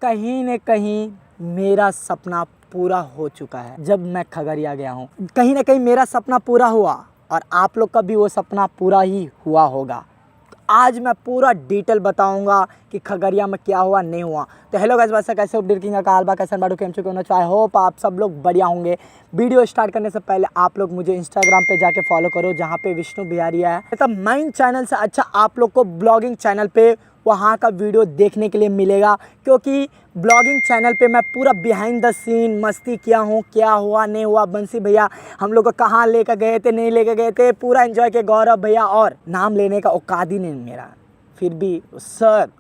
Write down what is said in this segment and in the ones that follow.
कहीं न कहीं मेरा सपना पूरा हो चुका है। जब मैं खगड़िया गया हूँ, कहीं न कहीं मेरा सपना पूरा हुआ और आप लोग का भी वो सपना पूरा ही हुआ होगा। तो आज मैं पूरा डिटेल बताऊंगा कि खगड़िया में क्या हुआ नहीं हुआ। तो हेलो गाइस, वैसे कैसे हो? डिरकिंग का अलबा कैसे बाडू केम चुके हो? आई होप आप सब लोग बढ़िया होंगे। वीडियो स्टार्ट करने से पहले आप लोग मुझे इंस्टाग्राम पे जाके फॉलो करो, जहाँ पे विष्णु बिहारिया है। मतलब माइन चैनल से अच्छा आप लोग को ब्लॉगिंग चैनल पे वहाँ का वीडियो देखने के लिए मिलेगा, क्योंकि ब्लॉगिंग चैनल पे मैं पूरा बिहाइंड द सीन मस्ती किया हूँ, क्या हुआ नहीं हुआ, बंसी भैया हम लोग को कहाँ लेकर गए थे, नहीं लेकर गए थे, पूरा एंजॉय किया। गौरव भैया, और नाम लेने का औकात ही नहीं मेरा, फिर भी सर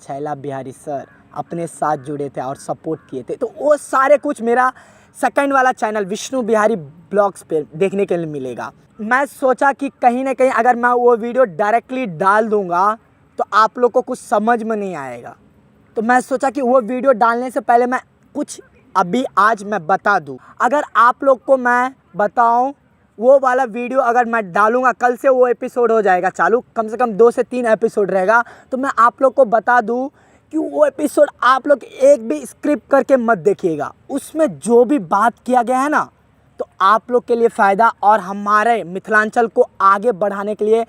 छैला बिहारी सर अपने साथ जुड़े थे और सपोर्ट किए थे। तो वो सारे कुछ मेरा सेकंड वाला चैनल विष्णु बिहारी ब्लॉग्स पे देखने के लिए मिलेगा। मैं सोचा कि कहीं ना कहीं अगर मैं वो वीडियो डायरेक्टली डाल दूंगा तो आप लोग को कुछ समझ में नहीं आएगा। तो मैं सोचा कि वो वीडियो डालने से पहले मैं कुछ अभी आज मैं बता दूं। अगर आप लोग को मैं बताऊं, वो वाला वीडियो अगर मैं डालूंगा, कल से वो एपिसोड हो जाएगा चालू, कम से कम 2 से 3 एपिसोड रहेगा। तो मैं आप लोग को बता दूं कि वो एपिसोड आप लोग एक भी स्क्रिप्ट करके मत देखिएगा। उसमें जो भी बात किया गया है ना, तो आप लोग के लिए फ़ायदा और हमारे मिथिलांचल को आगे बढ़ाने के लिए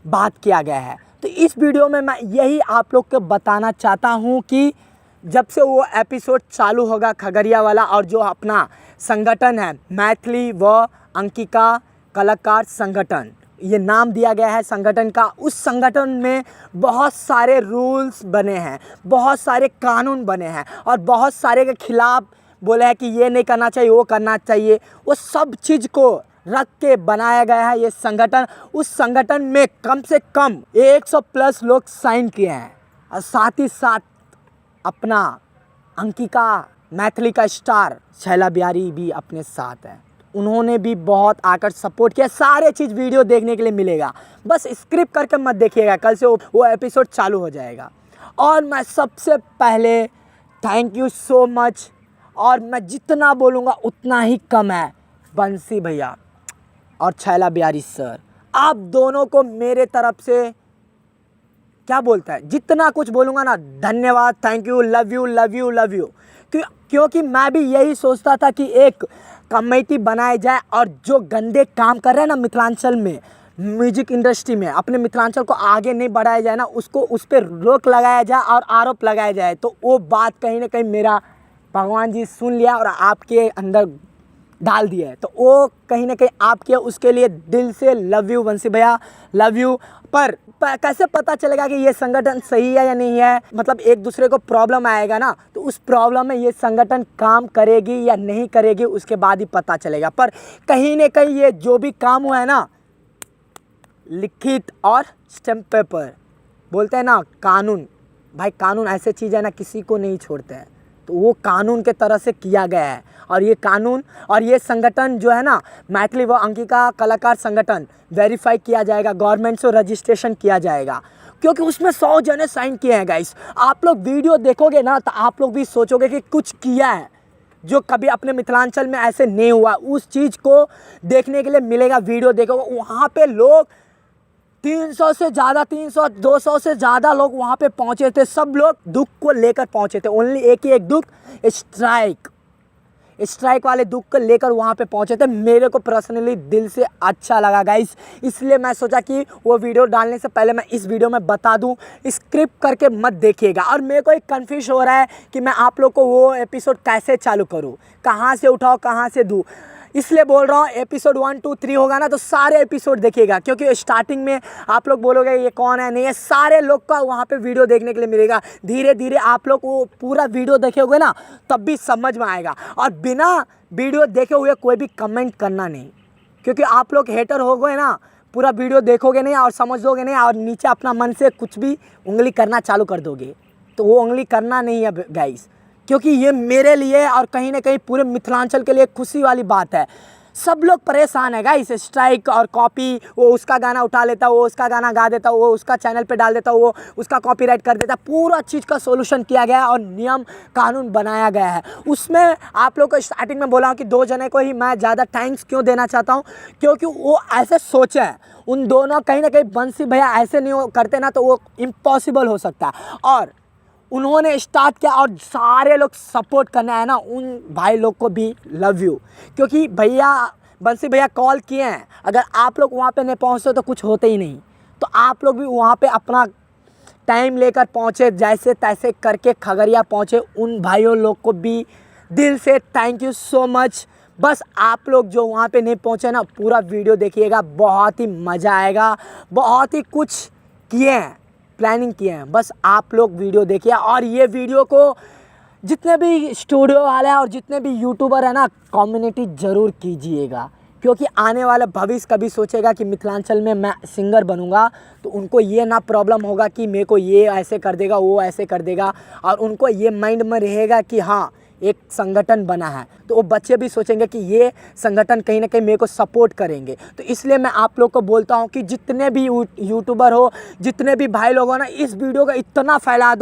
बात किया गया है। तो इस वीडियो में मैं यही आप लोग को बताना चाहता हूँ कि जब से वो एपिसोड चालू होगा खगड़िया वाला, और जो अपना संगठन है मैथिली व अंकिका कलाकार संगठन, ये नाम दिया गया है संगठन का, उस संगठन में बहुत सारे रूल्स बने हैं, बहुत सारे कानून बने हैं और बहुत सारे के खिलाफ बोले हैं कि ये नहीं करना चाहिए, वो करना चाहिए। वो सब चीज़ को रख के बनाया गया है ये संगठन। उस संगठन में कम से कम 100+ लोग साइन किए हैं और साथ ही साथ अपना अंकिका मैथिली का स्टार छैला बिहारी भी अपने साथ है। उन्होंने भी बहुत आकर सपोर्ट किया। सारे चीज़ वीडियो देखने के लिए मिलेगा, बस स्क्रिप्ट करके मत देखिएगा, कल से वो एपिसोड चालू हो जाएगा। और मैं सबसे पहले थैंक यू सो मच, और मैं जितना बोलूँगा उतना ही कम है, बंसी भैया और छैला बिहारी सर, आप दोनों को मेरे तरफ से क्या बोलता है, जितना कुछ बोलूँगा ना, धन्यवाद, thank you, love you love you love you. क्योंकि मैं भी यही सोचता था कि एक कमेटी बनाई जाए और जो गंदे काम कर रहे हैं ना मिथिलांचल में, म्यूजिक इंडस्ट्री में, अपने मिथिलांचल को आगे नहीं बढ़ाया जाए ना, उसको उस पर रोक लगाया जाए और आरोप लगाया जाए। तो वो बात कहीं ना कहीं मेरा भगवान जी सुन लिया और आपके अंदर डाल दिया है। तो वो कहीं ना कहीं आपके, उसके लिए दिल से लव यू बंसी भैया, लव यू। पर कैसे पता चलेगा कि ये संगठन सही है या नहीं है? मतलब एक दूसरे को प्रॉब्लम आएगा ना, तो उस प्रॉब्लम में ये संगठन काम करेगी या नहीं करेगी, उसके बाद ही पता चलेगा। पर कहीं ना कहीं ये जो भी काम हुआ है ना, लिखित और स्टैम्प पेपर बोलते हैं ना, कानून, भाई कानून ऐसे चीज़ है ना, किसी को नहीं छोड़ते हैं। तो वो कानून के तरह से किया गया है। और ये कानून और ये संगठन जो है ना, मैथिली व अंकिका कलाकार संगठन, वेरीफाई किया जाएगा, गवर्नमेंट से रजिस्ट्रेशन किया जाएगा, क्योंकि उसमें 100 जने साइन किए हैं। गाइस, आप लोग वीडियो देखोगे ना तो आप लोग भी सोचोगे कि कुछ किया है जो कभी अपने मिथिलांचल में ऐसे नहीं हुआ। उस चीज़ को देखने के लिए मिलेगा, वीडियो देखोगे, वहाँ पे लोग 300 से ज़्यादा, 300 200 से ज़्यादा लोग वहाँ पे पहुँचे थे। सब लोग दुख को लेकर पहुँचे थे। ओनली एक ही एक दुख, स्ट्राइक वाले दुख को लेकर वहाँ पे पहुँचे थे। मेरे को पर्सनली दिल से अच्छा लगा गाइस, इसलिए मैं सोचा कि वो वीडियो डालने से पहले मैं इस वीडियो में बता दूँ, स्क्रिप्ट करके मत देखिएगा। और मेरे को एक कन्फ्यूज हो रहा है कि मैं आप लोग को वो एपिसोड कैसे चालू करूँ, कहाँ से उठाओ, कहाँ से दूँ। इसलिए बोल रहा हूँ, एपिसोड 1 2 3 होगा ना, तो सारे एपिसोड देखिएगा, क्योंकि स्टार्टिंग में आप लोग बोलोगे ये कौन है, नहीं है, सारे लोग का वहाँ पे वीडियो देखने के लिए मिलेगा। धीरे धीरे आप लोग वो पूरा वीडियो देखोगे ना, तब भी समझ में आएगा। और बिना वीडियो देखे हुए कोई भी कमेंट करना नहीं, क्योंकि आप लोग हेटर हो गए ना, पूरा वीडियो देखोगे नहीं और समझोगे नहीं, और नीचे अपना मन से कुछ भी उंगली करना चालू कर दोगे, तो वो उंगली करना नहीं है गाइस, क्योंकि ये मेरे लिए और कहीं ना कहीं पूरे मिथिलांचल के लिए खुशी वाली बात है। सब लोग परेशान है गाइस, स्ट्राइक और कॉपी, वो उसका गाना उठा लेता, वो उसका गाना गा देता, वो उसका चैनल पे डाल देता, वो उसका कॉपीराइट कर देता। पूरा चीज़ का सोल्यूशन किया गया है और नियम कानून बनाया गया है। उसमें आप लोग को स्टार्टिंग में बोला हूँ कि 2 जने को ही मैं ज़्यादा थैंक्स क्यों देना चाहता हूँ, क्योंकि वो ऐसे सोचे हैं। उन दोनों कहीं ना कहीं बंसी भैया ऐसे नहीं करते ना, तो वो इम्पॉसिबल हो सकता है। और उन्होंने स्टार्ट किया और सारे लोग सपोर्ट करने आए ना, उन भाई लोग को भी लव यू। क्योंकि भैया बंसी भैया कॉल किए हैं, अगर आप लोग वहाँ पे नहीं पहुँचते तो कुछ होते ही नहीं। तो आप लोग भी वहाँ पे अपना टाइम लेकर पहुँचे, जैसे तैसे करके खगड़िया पहुँचे। उन भाइयों लोग को भी दिल से थैंक यू सो मच। बस आप लोग जो वहाँ पे नहीं पहुँचे ना, पूरा वीडियो देखिएगा, बहुत ही मज़ा आएगा। बहुत ही कुछ किए हैं, प्लानिंग किए हैं, बस आप लोग वीडियो देखिए। और ये वीडियो को जितने भी स्टूडियो वाले हैं और जितने भी यूट्यूबर हैं ना, कम्युनिटी ज़रूर कीजिएगा। क्योंकि आने वाला भविष्य कभी सोचेगा कि मिथिलांचल में मैं सिंगर बनूंगा, तो उनको ये ना प्रॉब्लम होगा कि मेरे को ये ऐसे कर देगा, वो ऐसे कर देगा, और उनको ये माइंड में रहेगा कि हाँ एक संगठन बना है, तो वो बच्चे भी सोचेंगे कि ये संगठन कहीं ना कहीं मेरे को सपोर्ट करेंगे। तो इसलिए मैं आप लोग को बोलता हूँ कि जितने भी यूट्यूबर हो, जितने भी भाई लोग हो ना, इस वीडियो को इतना फैला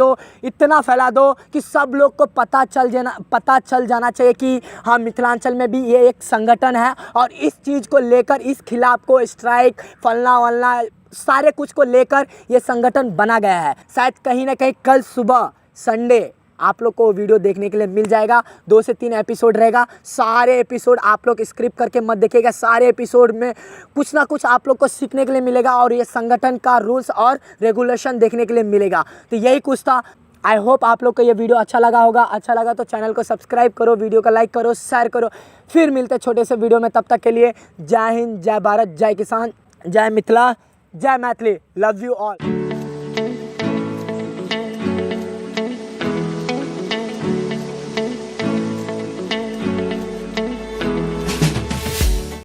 दो कि सब लोग को पता चल जाना चाहिए कि हाँ मिथिलांचल में भी ये एक संगठन है। और इस चीज़ को लेकर, इस खिलाफ को स्ट्राइक फलना वलना सारे कुछ को लेकर ये संगठन बना गया है। शायद कहीं ना कहीं कल सुबह संडे आप लोग को वीडियो देखने के लिए मिल जाएगा। 2 से 3 एपिसोड रहेगा। सारे एपिसोड आप लोग स्क्रिप्ट करके मत देखिएगा, सारे एपिसोड में कुछ ना कुछ आप लोग को सीखने के लिए मिलेगा और ये संगठन का रूल्स और रेगुलेशन देखने के लिए मिलेगा। तो यही कुछ था। आई होप आप लोग को ये वीडियो अच्छा लगा होगा। अच्छा लगा तो चैनल को सब्सक्राइब करो, वीडियो को लाइक करो, शेयर करो। फिर मिलते छोटे से वीडियो में, तब तक के लिए जय हिंद, जय भारत, जय किसान, जय मिथिला, जय मैथिली। Love you all.